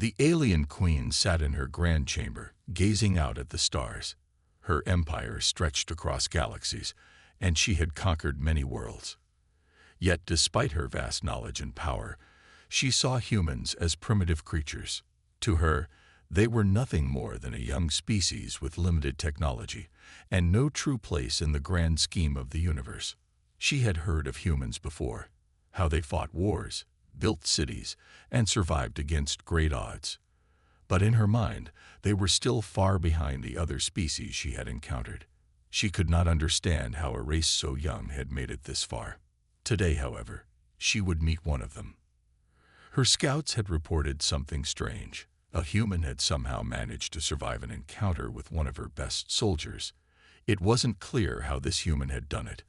The alien queen sat in her grand chamber, gazing out at the stars. Her empire stretched across galaxies, and she had conquered many worlds. Yet, despite her vast knowledge and power, she saw humans as primitive creatures. To her, they were nothing more than a young species with limited technology and no true place in the grand scheme of the universe. She had heard of humans before, how they fought wars, built cities, and survived against great odds. But in her mind, they were still far behind the other species she had encountered. She could not understand how a race so young had made it this far. Today, however, she would meet one of them. Her scouts had reported something strange. A human had somehow managed to survive an encounter with one of her best soldiers. It wasn't clear how this human had done it,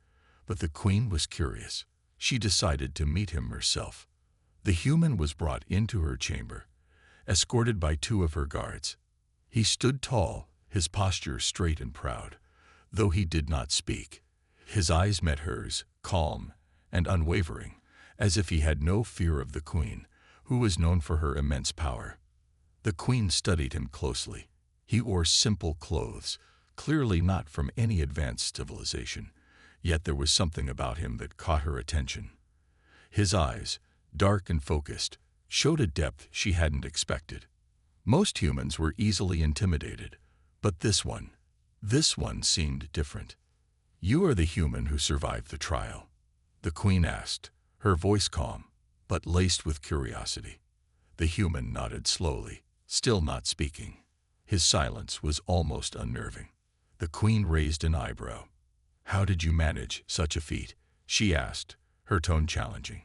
but the queen was curious. She decided to meet him herself. The human was brought into her chamber, escorted by two of her guards. He stood tall, his posture straight and proud, though he did not speak. His eyes met hers, calm and unwavering, as if he had no fear of the queen, who was known for her immense power. The queen studied him closely. He wore simple clothes, clearly not from any advanced civilization, yet there was something about him that caught her attention. His eyes, dark and focused, showed a depth she hadn't expected. Most humans were easily intimidated, but this one seemed different. "You are the human who survived the trial?" the queen asked, her voice calm, but laced with curiosity. The human nodded slowly, still not speaking. His silence was almost unnerving. The queen raised an eyebrow. "How did you manage such a feat?" she asked, her tone challenging.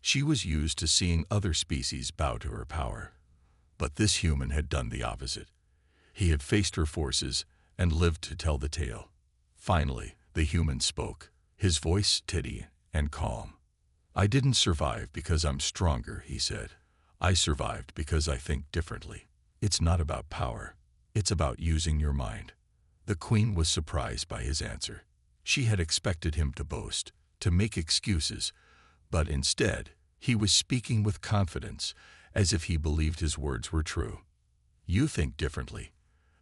She was used to seeing other species bow to her power. But this human had done the opposite. He had faced her forces and lived to tell the tale. Finally, the human spoke, his voice steady and calm. "I didn't survive because I'm stronger," he said. "I survived because I think differently. It's not about power. It's about using your mind." The queen was surprised by his answer. She had expected him to boast, to make excuses, but instead, he was speaking with confidence, as if he believed his words were true. "You think differently,"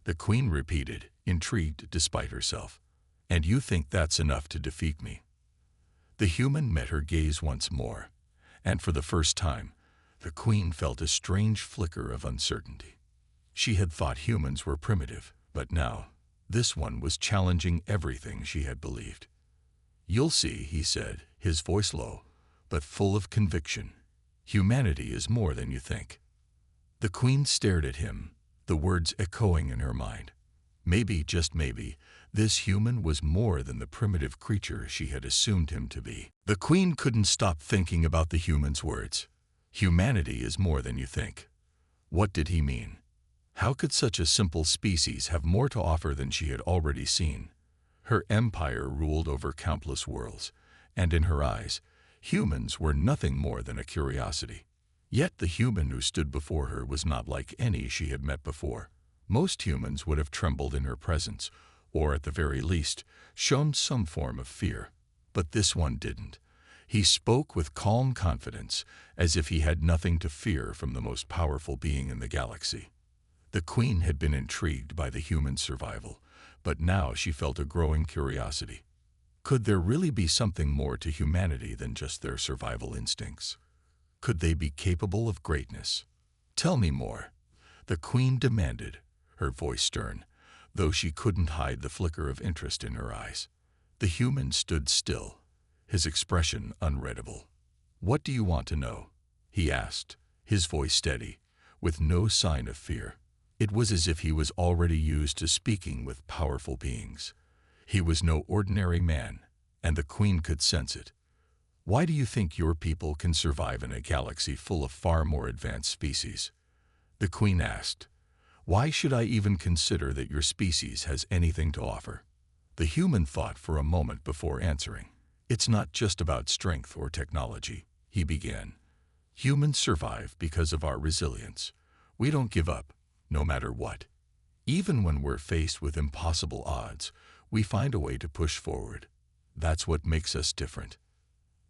the queen repeated, intrigued despite herself. "And you think that's enough to defeat me?" The human met her gaze once more, and for the first time, the queen felt a strange flicker of uncertainty. She had thought humans were primitive, but now, this one was challenging everything she had believed. "You'll see," he said, his voice low, but full of conviction. "Humanity is more than you think." The queen stared at him, the words echoing in her mind. Maybe, just maybe, this human was more than the primitive creature she had assumed him to be. The queen couldn't stop thinking about the human's words. Humanity is more than you think. What did he mean? How could such a simple species have more to offer than she had already seen? Her empire ruled over countless worlds, and in her eyes, humans were nothing more than a curiosity. Yet the human who stood before her was not like any she had met before. Most humans would have trembled in her presence, or at the very least, shown some form of fear. But this one didn't. He spoke with calm confidence, as if he had nothing to fear from the most powerful being in the galaxy. The queen had been intrigued by the human's survival, but now she felt a growing curiosity. Could there really be something more to humanity than just their survival instincts? Could they be capable of greatness? "Tell me more," the queen demanded, her voice stern, though she couldn't hide the flicker of interest in her eyes. The human stood still, his expression unreadable. "What do you want to know?" he asked, his voice steady, with no sign of fear. It was as if he was already used to speaking with powerful beings. He was no ordinary man, and the queen could sense it. "Why do you think your people can survive in a galaxy full of far more advanced species?" the queen asked. "Why should I even consider that your species has anything to offer?" The human thought for a moment before answering. "It's not just about strength or technology," he began. "Humans survive because of our resilience. We don't give up, no matter what. Even when we're faced with impossible odds, we find a way to push forward. That's what makes us different."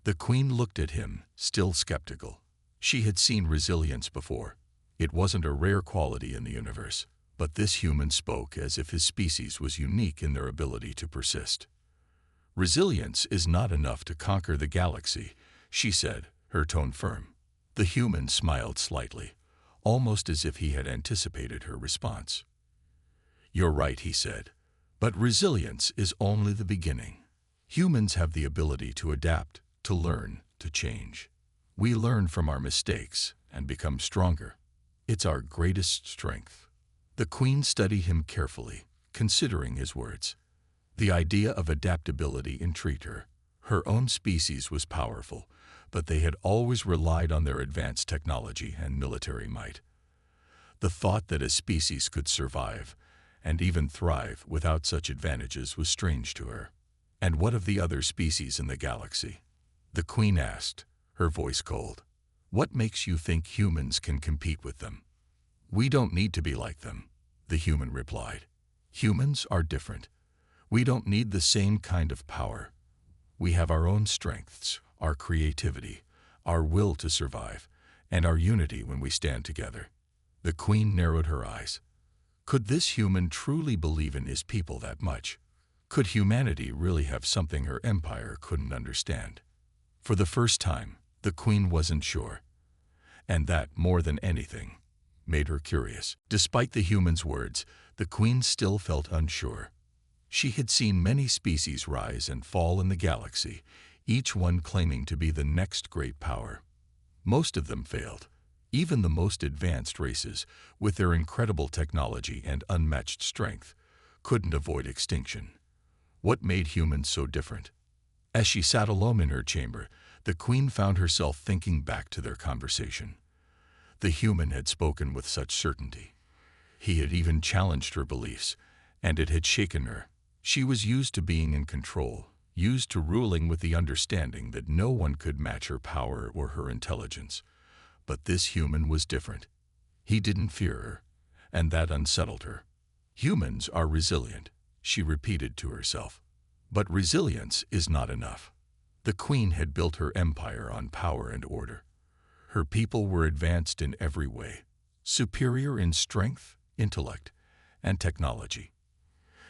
The queen looked at him, still skeptical. She had seen resilience before, It wasn't a rare quality in the universe, but this human spoke as if his species was unique in their ability to persist. "Resilience is not enough to conquer the galaxy," she said, her tone firm. The human smiled slightly, almost as if he had anticipated her response. "You're right," he said, "but resilience is only the beginning. Humans have the ability to adapt, to learn, to change. We learn from our mistakes and become stronger. It's our greatest strength." The Queen studied him carefully, considering his words. The idea of adaptability intrigued her. Her own species was powerful, but they had always relied on their advanced technology and military might. The thought that a species could survive, and even thrive, without such advantages was strange to her. "And what of the other species in the galaxy?" the Queen asked, her voice cold. "What makes you think humans can compete with them?" "We don't need to be like them," the human replied. "Humans are different. We don't need the same kind of power. We have our own strengths, our creativity, our will to survive, and our unity when we stand together." The Queen narrowed her eyes. Could this human truly believe in his people that much? Could humanity really have something her empire couldn't understand? For the first time, the Queen wasn't sure. And that, more than anything, made her curious. Despite the human's words, the Queen still felt unsure. She had seen many species rise and fall in the galaxy, each one claiming to be the next great power. Most of them failed. Even the most advanced races, with their incredible technology and unmatched strength, couldn't avoid extinction. What made humans so different? As she sat alone in her chamber, the Queen found herself thinking back to their conversation. The human had spoken with such certainty. He had even challenged her beliefs, and it had shaken her. She was used to being in control, used to ruling with the understanding that no one could match her power or her intelligence. But this human was different. He didn't fear her, and that unsettled her. "Humans are resilient," she repeated to herself. But resilience is not enough. The Queen had built her empire on power and order. Her people were advanced in every way, superior in strength, intellect, and technology.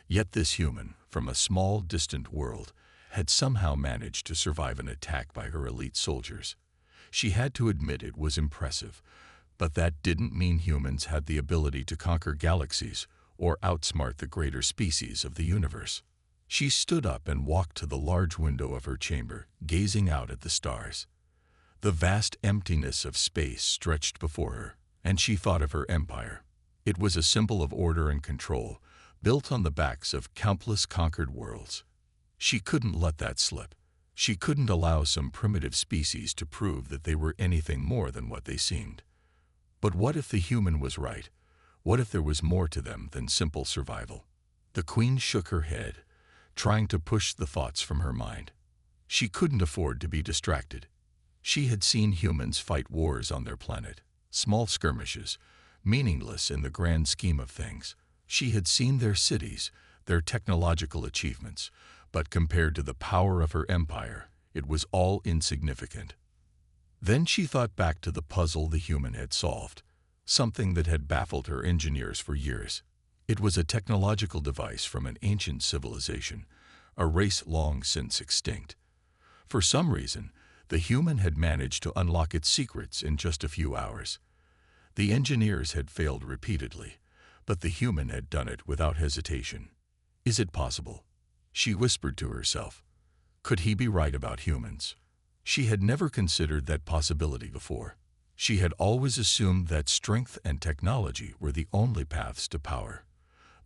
Yet this human, from a small, distant world, had somehow managed to survive an attack by her elite soldiers. She had to admit it was impressive, but that didn't mean humans had the ability to conquer galaxies or outsmart the greater species of the universe. She stood up and walked to the large window of her chamber, gazing out at the stars. The vast emptiness of space stretched before her, and she thought of her empire. It was a symbol of order and control, built on the backs of countless conquered worlds. She couldn't let that slip. She couldn't allow some primitive species to prove that they were anything more than what they seemed. But what if the human was right? What if there was more to them than simple survival? The Queen shook her head, trying to push the thoughts from her mind. She couldn't afford to be distracted. She had seen humans fight wars on their planet, small skirmishes, meaningless in the grand scheme of things. She had seen their cities, their technological achievements, but compared to the power of her empire, it was all insignificant. Then she thought back to the puzzle the human had solved, something that had baffled her engineers for years. It was a technological device from an ancient civilization, a race long since extinct. For some reason, the human had managed to unlock its secrets in just a few hours. The engineers had failed repeatedly, but the human had done it without hesitation. Is it possible? She whispered to herself. Could he be right about humans? She had never considered that possibility before. She had always assumed that strength and technology were the only paths to power.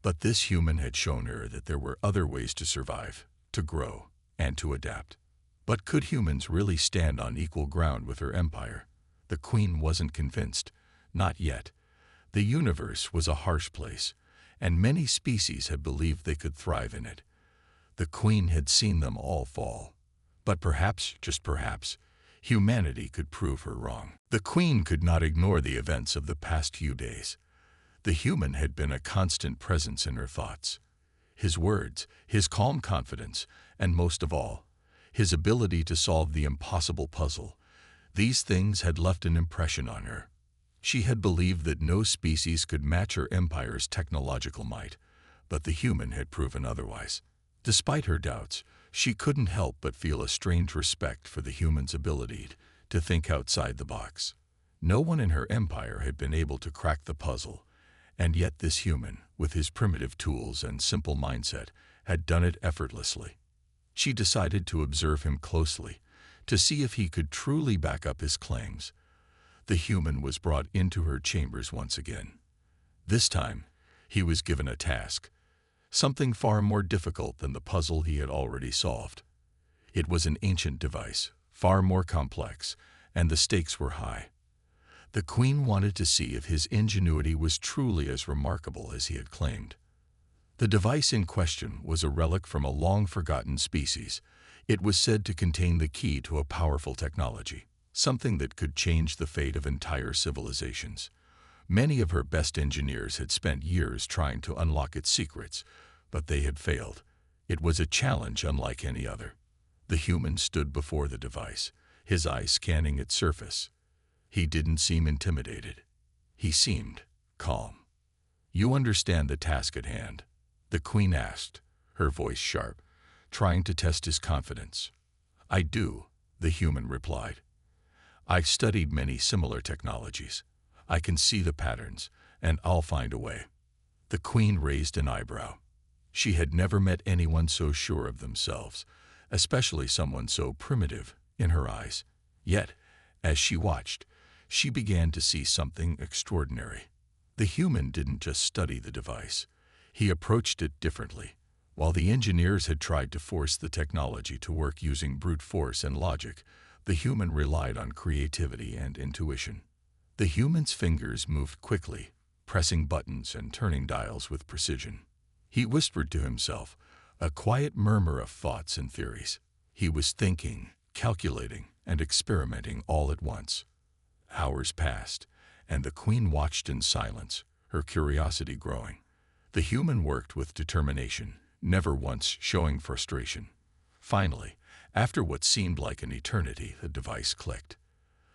But this human had shown her that there were other ways to survive, to grow, and to adapt. But could humans really stand on equal ground with her empire? The Queen wasn't convinced. Not yet. The universe was a harsh place, and many species had believed they could thrive in it. The Queen had seen them all fall. But perhaps, just perhaps, humanity could prove her wrong. The Queen could not ignore the events of the past few days. The human had been a constant presence in her thoughts. His words, his calm confidence, and most of all, his ability to solve the impossible puzzle, these things had left an impression on her. She had believed that no species could match her empire's technological might, but the human had proven otherwise. Despite her doubts, she couldn't help but feel a strange respect for the human's ability to think outside the box. No one in her empire had been able to crack the puzzle, and yet this human, with his primitive tools and simple mindset, had done it effortlessly. She decided to observe him closely, to see if he could truly back up his claims. The human was brought into her chambers once again. This time, he was given a task, something far more difficult than the puzzle he had already solved. It was an ancient device, far more complex, and the stakes were high. The queen wanted to see if his ingenuity was truly as remarkable as he had claimed. The device in question was a relic from a long-forgotten species. It was said to contain the key to a powerful technology, something that could change the fate of entire civilizations. Many of her best engineers had spent years trying to unlock its secrets, but they had failed. It was a challenge unlike any other. The human stood before the device, his eyes scanning its surface. He didn't seem intimidated. He seemed calm. "You understand the task at hand?" the queen asked, her voice sharp, trying to test his confidence. "I do," the human replied. "I've studied many similar technologies. I can see the patterns, and I'll find a way." The queen raised an eyebrow. She had never met anyone so sure of themselves, especially someone so primitive in her eyes. Yet, as she watched, she began to see something extraordinary. The human didn't just study the device. He approached it differently. While the engineers had tried to force the technology to work using brute force and logic, the human relied on creativity and intuition. The human's fingers moved quickly, pressing buttons and turning dials with precision. He whispered to himself, a quiet murmur of thoughts and theories. He was thinking, calculating, and experimenting all at once. Hours passed, and the queen watched in silence, her curiosity growing. The human worked with determination, never once showing frustration. Finally, after what seemed like an eternity, the device clicked.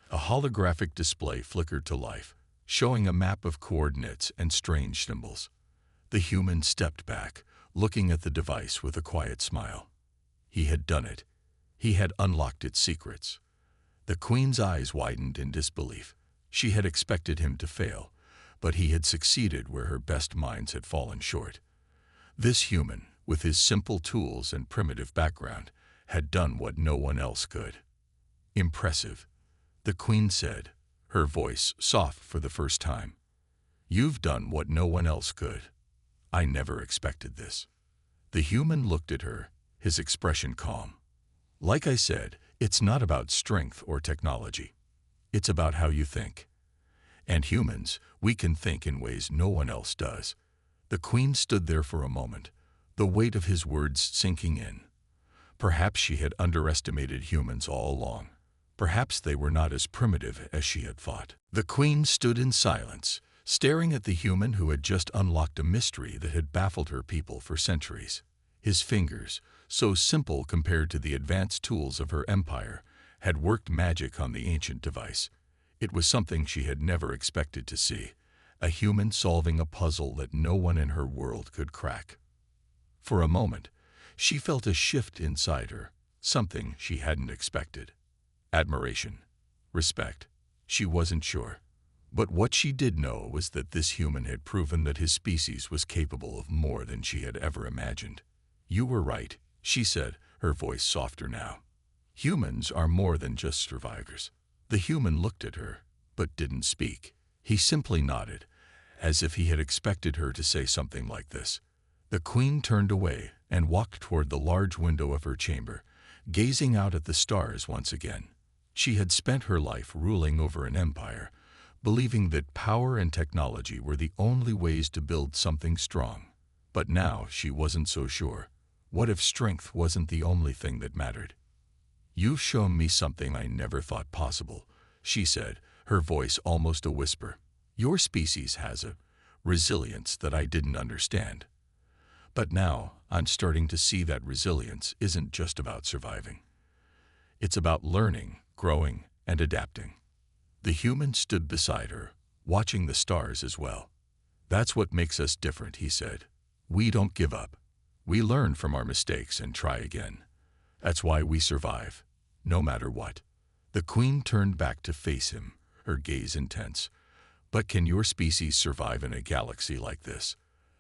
A holographic display flickered to life, showing a map of coordinates and strange symbols. The human stepped back, looking at the device with a quiet smile. He had done it. He had unlocked its secrets. The queen's eyes widened in disbelief. She had expected him to fail, but he had succeeded where her best minds had fallen short. This human, with his simple tools and primitive background, had done what no one else could. "Impressive," the queen said, her voice soft for the first time. "You've done what no one else could. I never expected this." The human looked at her, his expression calm. "Like I said, it's not about strength or technology. It's about how you think. And humans, we can think in ways no one else does." The queen stood there for a moment, the weight of his words sinking in. Perhaps she had underestimated humans all along. Perhaps they were not as primitive as she had thought. The queen stood in silence, staring at the human who had just unlocked a mystery that had baffled her people for centuries. His fingers, so simple compared to the advanced tools of her empire, had worked magic on the ancient device. It was something she had never expected to see, a human solving a puzzle that no one in her world could crack. For a moment, she felt a shift inside her, something she hadn't expected. Admiration, respect. She wasn't sure. But what she did know was that this human had proven that his species was capable of more than she had ever imagined. "You were right," she said, her voice softer now. "Humans are more than just survivors." The human looked at her, but didn't speak. He simply nodded, as if he had expected her to say something like this. The queen turned away and walked toward the large window of her chamber, gazing out at the stars once again. She had spent her life ruling over an empire, believing that power and technology were the only ways to build something strong. But now she wasn't so sure. What if strength wasn't the only thing that mattered? "You've shown me something I never thought possible," she said, her voice almost a whisper. "Your species has a resilience that I didn't understand. But now I'm starting to see that resilience isn't just about surviving. It's about learning, growing, and adapting." The human stood beside her, watching the stars as well. That's what makes us different, he said. We don't give up. We learn from our mistakes and try again. That's why we survive, no matter what. The queen turned back to face him, her gaze intense. But can your species survive in a galaxy like this?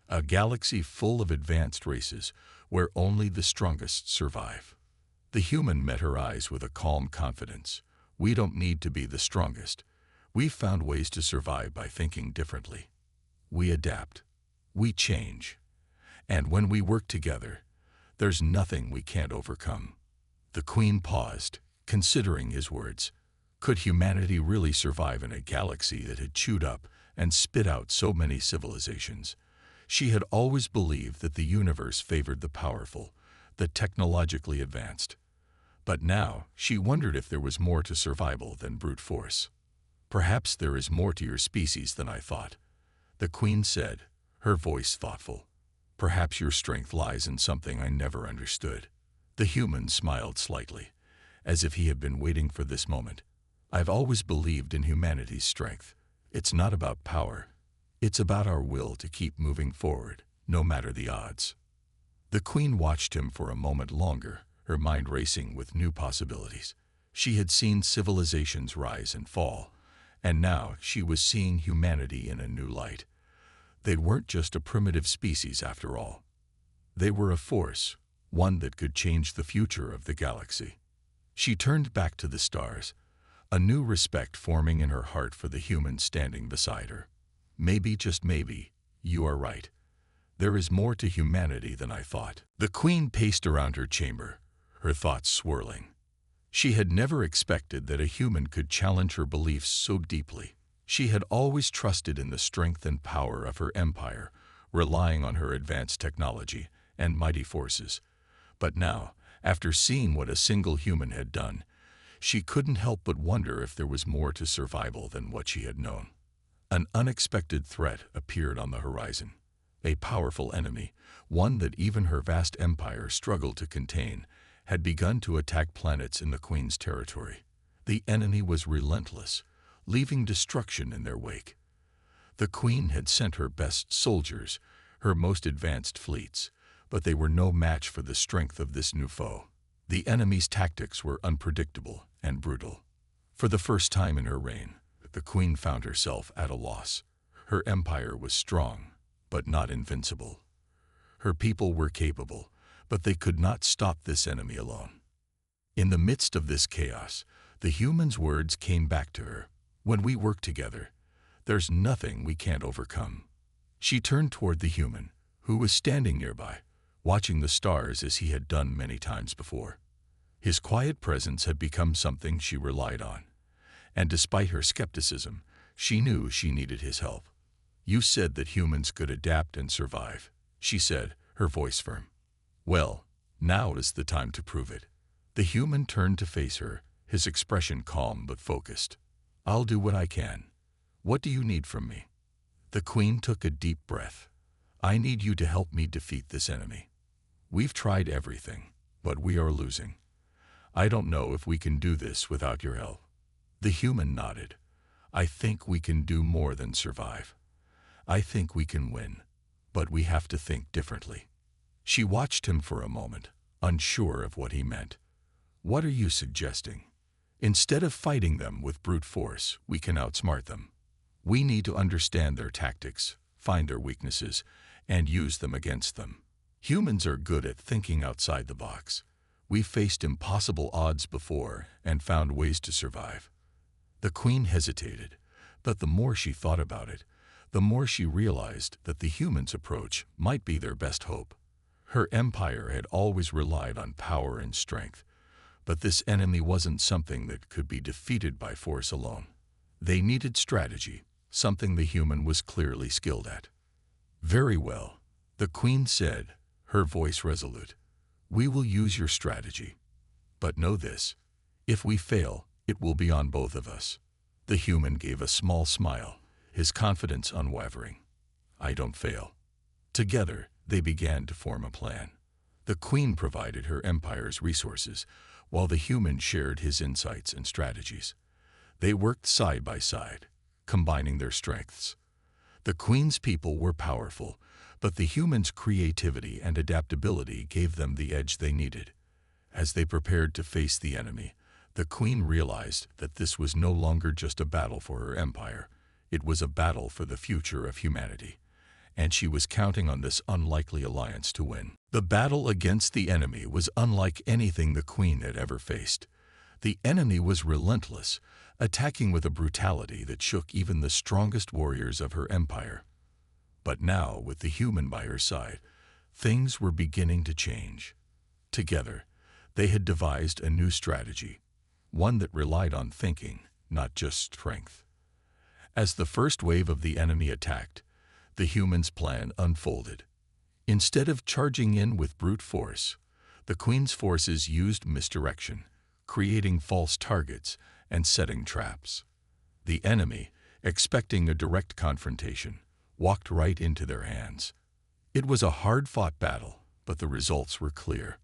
A galaxy full of advanced races where only the strongest survive. The human met her eyes with a calm confidence. We don't need to be the strongest. We've found ways to survive by thinking differently. We adapt. We change. And when we work together, there's nothing we can't overcome. The queen paused, considering his words. Could humanity really survive in a galaxy that had chewed up and spit out so many civilizations? She had always believed that the universe favored the powerful, the technologically advanced. But now she wondered if there was more to survival than brute force. Perhaps there is more to your species than I thought, the queen said, her voice thoughtful. Perhaps your strength lies in something I never understood. The human smiled slightly, as if he had been waiting for this moment. I've always believed in humanity's strength. It's not about power. It's about our will to keep moving forward, no matter the odds. The queen watched him for a moment longer, her mind racing with new possibilities. She had seen civilizations rise and fall, and now she was seeing humanity in a new light. They weren't just a primitive species after all. They were a force, one that could change the future of the galaxy. She turned back to the stars, a new respect forming in her heart for the human standing beside her. Maybe, just maybe, you are right. There is more to humanity than I thought. The queen paced around her chamber, her thoughts swirling. She had never expected that a human could challenge her beliefs so deeply. She had always trusted in the strength and power of her empire, relying on her advanced technology and mighty forces. But now, after seeing what a single human had done, she couldn't help but wonder if there was more to survival than what she had known. An unexpected threat appeared on the horizon. A powerful enemy, one that even her vast empire struggled to contain, had begun to attack planets in the queen's territory. The enemy was relentless, leaving destruction in their wake. The queen had sent her best soldiers, her most advanced fleets, but they were no match for the strength of this new foe. The enemy's tactics were unpredictable and brutal. For the first time in her reign, the queen found herself at a loss. Her empire was strong, but not invincible. Her people were capable, but they could not stop this enemy alone. In the midst of this chaos, the human's words came back to her. When we work together, there's nothing we can't overcome. She turned toward the human, who was standing nearby, watching the stars as he had done many times before. His quiet presence had become something she relied on, and despite her skepticism, she knew she needed his help. You said that humans could adapt and survive, she said, her voice firm. Well, now is the time to prove it. The human turned to face her, his expression calm but focused. I'll do what I can. What do you need from me? The queen took a deep breath. I need you to help me defeat this enemy. We've tried everything, but we are losing. I don't know if we can do this without your help. The human nodded. I think we can do more than survive. I think we can win, but we have to think differently. She watched him for a moment, unsure of what he meant. What are you suggesting? Instead of fighting them with brute force, we can outsmart them. We need to understand their tactics, find their weaknesses, and use them against them. Humans are good at thinking outside the box. We've faced impossible odds before and found ways to survive. The queen hesitated, but the more she thought about it, the more she realized that the humans' approach might be their best hope. Her empire had always relied on power and strength, but this enemy wasn't something that could be defeated by force alone. They needed strategy, something the human was clearly skilled at. Very well, the queen said, her voice resolute. We will use your strategy. But know this, if we fail, it will be on both of us. The human gave a small smile, his confidence unwavering. I don't fail. Together, they began to form a plan. The queen provided her empire's resources, while the human shared his insights and strategies. They worked side by side, combining their strengths. The Queen's people were powerful, but the humans' creativity and adaptability gave them the edge they needed. As they prepared to face the enemy, the Queen realized that this was no longer just a battle for her empire. It was a battle for the future of humanity, and she was counting on this unlikely alliance to win. The battle against the enemy was unlike anything the Queen had ever faced. The enemy was relentless, attacking with a brutality that shook even the strongest warriors of her empire. But now, with the human by her side, things were beginning to change. Together, they had devised a new strategy, one that relied on thinking, not just strength. As the first wave of the enemy attacked, the humans' plan unfolded. Instead of charging in with brute force, the Queen's forces used misdirection, creating false targets and setting traps. The enemy, expecting a direct confrontation, walked right into their hands. It was a hard-fought battle, but the results were clear.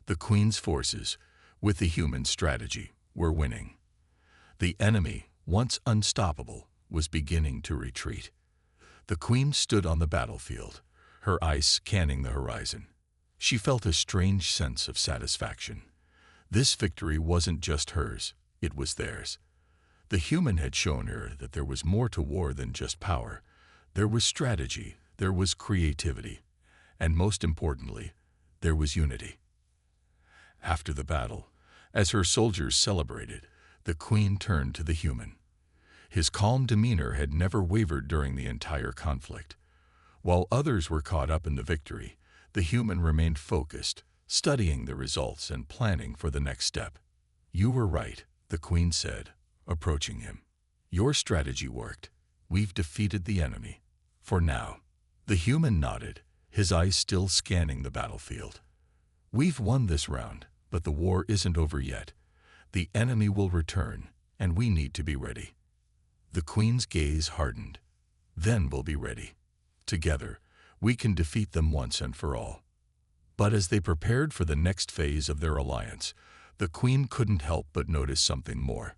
The Queen's forces, with the human strategy, were winning. The enemy, once unstoppable, was beginning to retreat. The Queen stood on the battlefield, her eyes scanning the horizon. She felt a strange sense of satisfaction. This victory wasn't just hers, it was theirs. The human had shown her that there was more to war than just power. There was strategy, there was creativity, and most importantly, there was unity. After the battle, as her soldiers celebrated, the Queen turned to the human. His calm demeanor had never wavered during the entire conflict. While others were caught up in the victory, the human remained focused, studying the results and planning for the next step. "You were right," the Queen said, approaching him. "Your strategy worked. We've defeated the enemy. For now." The human nodded, his eyes still scanning the battlefield. "We've won this round, but the war isn't over yet. The enemy will return, and we need to be ready." The Queen's gaze hardened. "Then we'll be ready. Together, we can defeat them once and for all." But as they prepared for the next phase of their alliance, the Queen couldn't help but notice something more.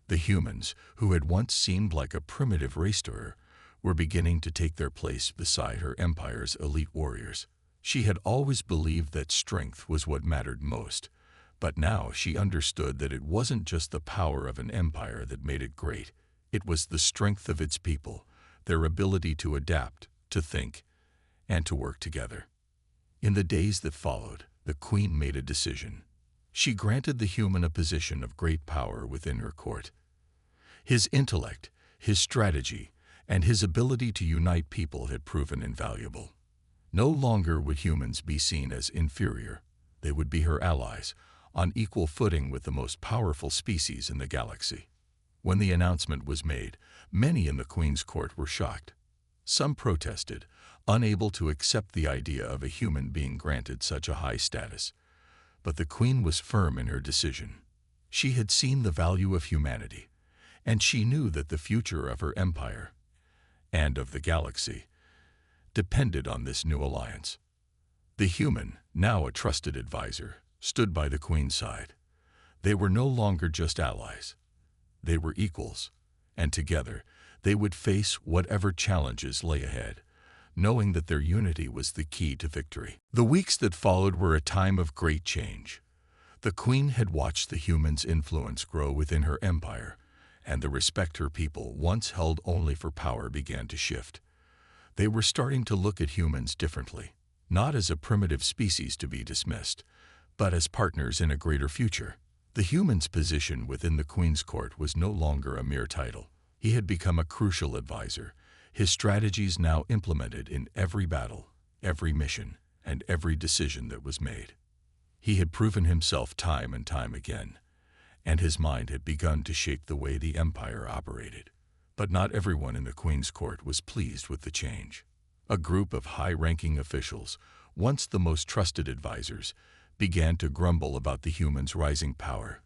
The humans, who had once seemed like a primitive race to her, were beginning to take their place beside her empire's elite warriors. She had always believed that strength was what mattered most, but now she understood that it wasn't just the power of an empire that made it great. It was the strength of its people, their ability to adapt, to think, and to work together. In the days that followed, the Queen made a decision. She granted the human a position of great power within her court. His intellect, his strategy, and his ability to unite people had proven invaluable. No longer would humans be seen as inferior. They would be her allies, on equal footing with the most powerful species in the galaxy. When the announcement was made, many in the Queen's court were shocked. Some protested, unable to accept the idea of a human being granted such a high status. But the Queen was firm in her decision. She had seen the value of humanity, and she knew that the future of her empire, and of the galaxy, depended on this new alliance. The human, now a trusted advisor, stood by the Queen's side. They were no longer just allies. They were equals, and together they would face whatever challenges lay ahead, knowing that their unity was the key to victory. The weeks that followed were a time of great change. The Queen had watched the humans' influence grow within her empire, and the respect her people once held only for power began to shift. They were starting to look at humans differently, not as a primitive species to be dismissed, but as partners in a greater future. The human's position within the Queen's court was no longer a mere title. He had become a crucial advisor, his strategies now implemented in every battle, every mission, and every decision that was made. He had proven himself time and time again, and his mind had begun to shape the way the empire operated. But not everyone in the Queen's court was pleased with the change. A group of high-ranking officials, once the most trusted advisors, began to grumble about the humans' rising power.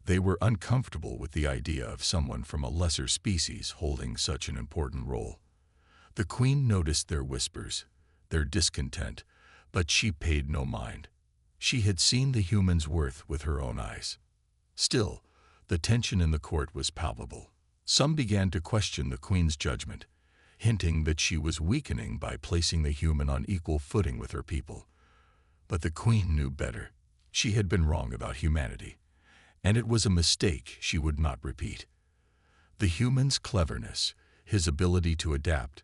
They were uncomfortable with the idea of someone from a lesser species holding such an important role. The Queen noticed their whispers, their discontent, but she paid no mind. She had seen the humans' worth with her own eyes. Still, the tension in the court was palpable. Some began to question the Queen's judgment, hinting that she was weakening by placing the human on equal footing with her people. But the Queen knew better. She had been wrong about humanity, and it was a mistake she would not repeat. The human's cleverness, his ability to adapt,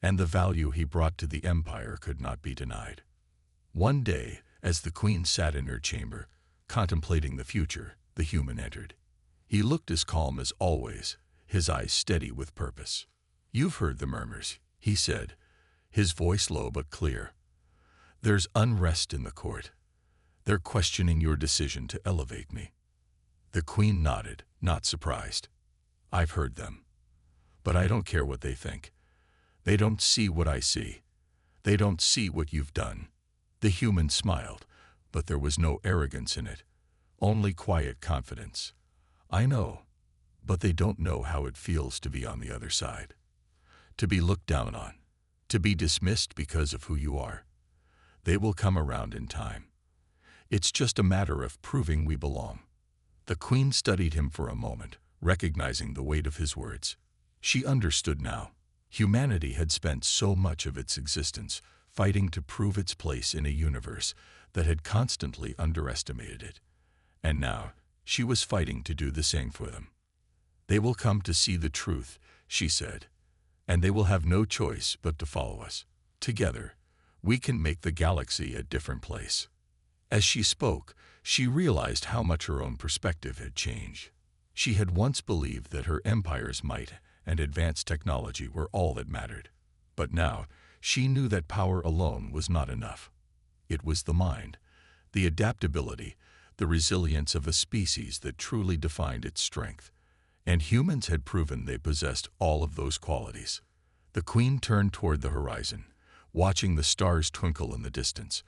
and the value he brought to the empire could not be denied. One day, as the Queen sat in her chamber, contemplating the future, the human entered. He looked as calm as always, his eyes steady with purpose. "You've heard the murmurs," he said, his voice low but clear. "There's unrest in the court. They're questioning your decision to elevate me." The Queen nodded, not surprised. "I've heard them. But I don't care what they think. They don't see what I see. They don't see what you've done." The human smiled, but there was no arrogance in it, only quiet confidence. "I know, but they don't know how it feels to be on the other side. To be looked down on, to be dismissed because of who you are. They will come around in time. It's just a matter of proving we belong." The Queen studied him for a moment, recognizing the weight of his words. She understood now. Humanity had spent so much of its existence fighting to prove its place in a universe that had constantly underestimated it. And now, she was fighting to do the same for them. "They will come to see the truth," she said, "and they will have no choice but to follow us. Together, we can make the galaxy a different place." As she spoke, she realized how much her own perspective had changed. She had once believed that her empire's might and advanced technology were all that mattered. But now, she knew that power alone was not enough. It was the mind, the adaptability, the resilience of a species that truly defined its strength. And humans had proven they possessed all of those qualities. The Queen turned toward the horizon, watching the stars twinkle in the distance.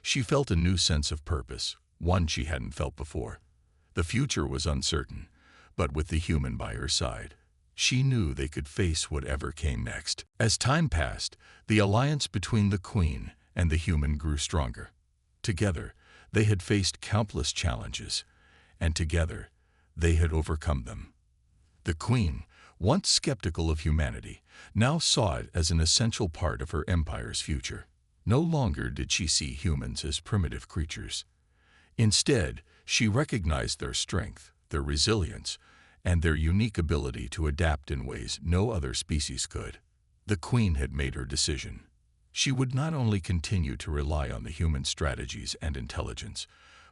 She felt a new sense of purpose, one she hadn't felt before. The future was uncertain, but with the human by her side, she knew they could face whatever came next. As time passed, the alliance between the Queen and the human grew stronger. Together, they had faced countless challenges, and together, they had overcome them. The Queen, once skeptical of humanity, now saw it as an essential part of her empire's future. No longer did she see humans as primitive creatures. Instead, she recognized their strength, their resilience, and their unique ability to adapt in ways no other species could. The Queen had made her decision. She would not only continue to rely on the human strategies and intelligence,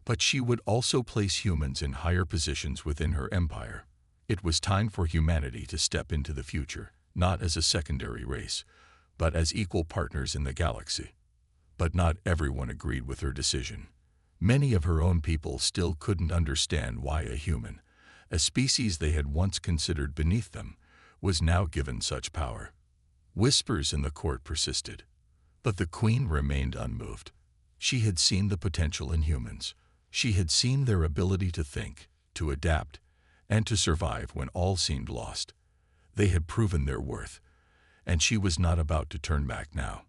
but she would also place humans in higher positions within her empire. It was time for humanity to step into the future, not as a secondary race, but as equal partners in the galaxy. But not everyone agreed with her decision. Many of her own people still couldn't understand why a human, a species they had once considered beneath them, was now given such power. Whispers in the court persisted, but the Queen remained unmoved. She had seen the potential in humans. She had seen their ability to think, to adapt, and to survive when all seemed lost. They had proven their worth, and she was not about to turn back now.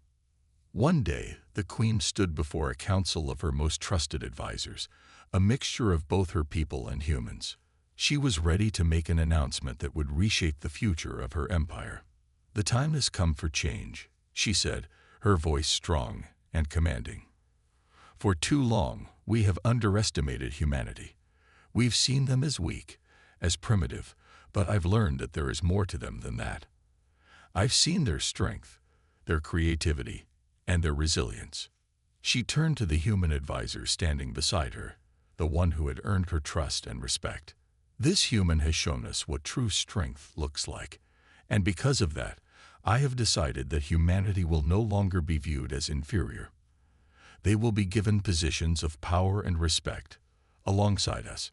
One day, the Queen stood before a council of her most trusted advisors, a mixture of both her people and humans. She was ready to make an announcement that would reshape the future of her empire. "The time has come for change," she said, her voice strong and commanding. "For too long, we have underestimated humanity. We've seen them as weak, as primitive, but I've learned that there is more to them than that. I've seen their strength, their creativity, and their resilience." She turned to the human advisor standing beside her, the one who had earned her trust and respect. "This human has shown us what true strength looks like, and because of that, I have decided that humanity will no longer be viewed as inferior. They will be given positions of power and respect, alongside us.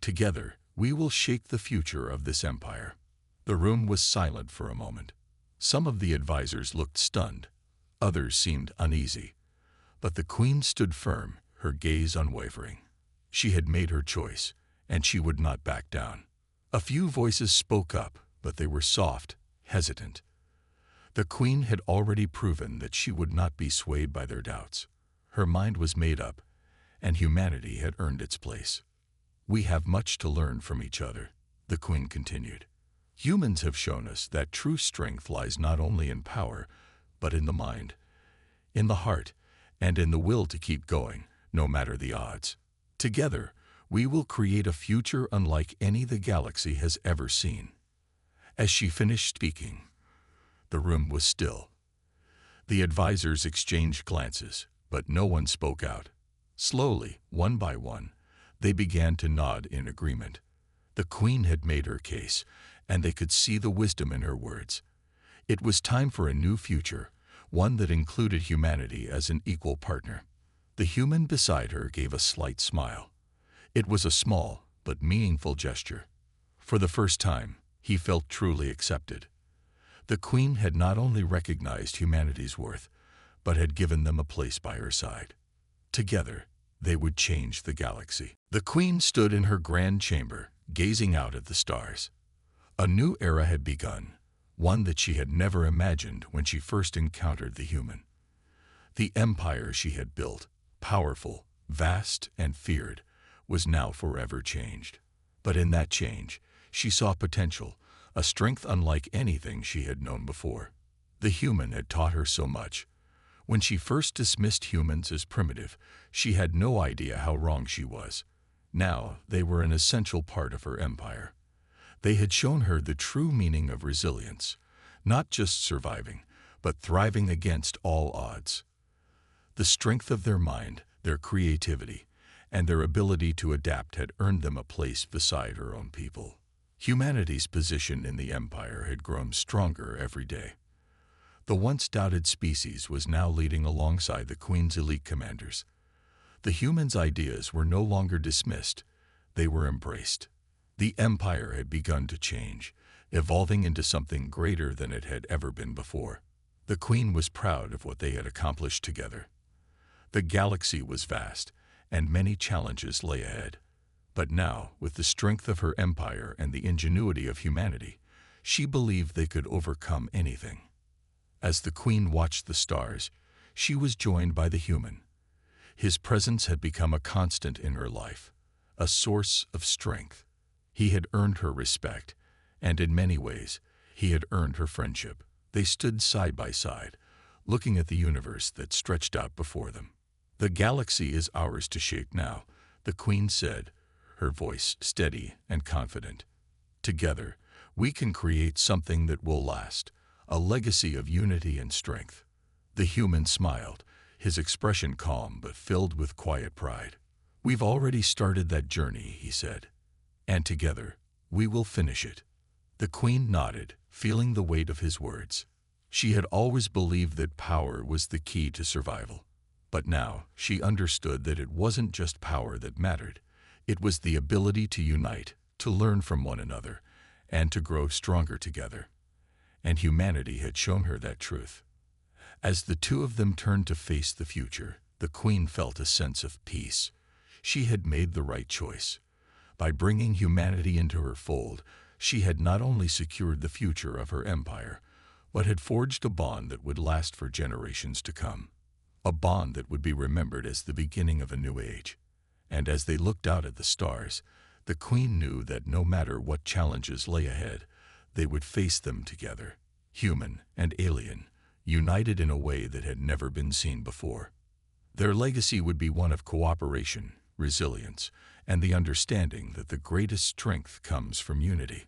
Together, we will shape the future of this empire." The room was silent for a moment. Some of the advisors looked stunned, others seemed uneasy, but the Queen stood firm, her gaze unwavering. She had made her choice, and she would not back down. A few voices spoke up, but they were soft, hesitant. The Queen had already proven that she would not be swayed by their doubts. Her mind was made up, and humanity had earned its place. "We have much to learn from each other," the Queen continued. Humans have shown us that true strength lies not only in power, but in the mind, in the heart, and in the will to keep going, no matter the odds. Together, we will create a future unlike any the galaxy has ever seen. As she finished speaking, the room was still. The advisors exchanged glances, but no one spoke out. Slowly, one by one, they began to nod in agreement. The Queen had made her case, and they could see the wisdom in her words. It was time for a new future, one that included humanity as an equal partner. The human beside her gave a slight smile. It was a small but meaningful gesture. For the first time, he felt truly accepted. The Queen had not only recognized humanity's worth, but had given them a place by her side. Together, they would change the galaxy. The Queen stood in her grand chamber, gazing out at the stars. A new era had begun, one that she had never imagined when she first encountered the human. The empire she had built, powerful, vast, and feared, was now forever changed. But in that change, she saw potential, a strength unlike anything she had known before. The human had taught her so much. When she first dismissed humans as primitive, she had no idea how wrong she was. Now, they were an essential part of her empire. They had shown her the true meaning of resilience, not just surviving, but thriving against all odds. The strength of their mind, their creativity, and their ability to adapt had earned them a place beside her own people. Humanity's position in the empire had grown stronger every day. The once doubted species was now leading alongside the Queen's elite commanders. The humans' ideas were no longer dismissed, they were embraced. The empire had begun to change, evolving into something greater than it had ever been before. The Queen was proud of what they had accomplished together. The galaxy was vast, and many challenges lay ahead. But now, with the strength of her empire and the ingenuity of humanity, she believed they could overcome anything. As the Queen watched the stars, she was joined by the human. His presence had become a constant in her life, a source of strength. He had earned her respect, and in many ways, he had earned her friendship. They stood side by side, looking at the universe that stretched out before them. "The galaxy is ours to shape now," the Queen said, her voice steady and confident. "Together, we can create something that will last, a legacy of unity and strength." The human smiled, his expression calm but filled with quiet pride. "We've already started that journey," he said, "and together, we will finish it." The Queen nodded, feeling the weight of his words. She had always believed that power was the key to survival. But now, she understood that it wasn't just power that mattered. It was the ability to unite, to learn from one another, and to grow stronger together. And humanity had shown her that truth. As the two of them turned to face the future, the Queen felt a sense of peace. She had made the right choice. By bringing humanity into her fold, she had not only secured the future of her empire, but had forged a bond that would last for generations to come. A bond that would be remembered as the beginning of a new age. And as they looked out at the stars, the Queen knew that no matter what challenges lay ahead, they would face them together, human and alien, united in a way that had never been seen before. Their legacy would be one of cooperation, resilience, and the understanding that the greatest strength comes from unity.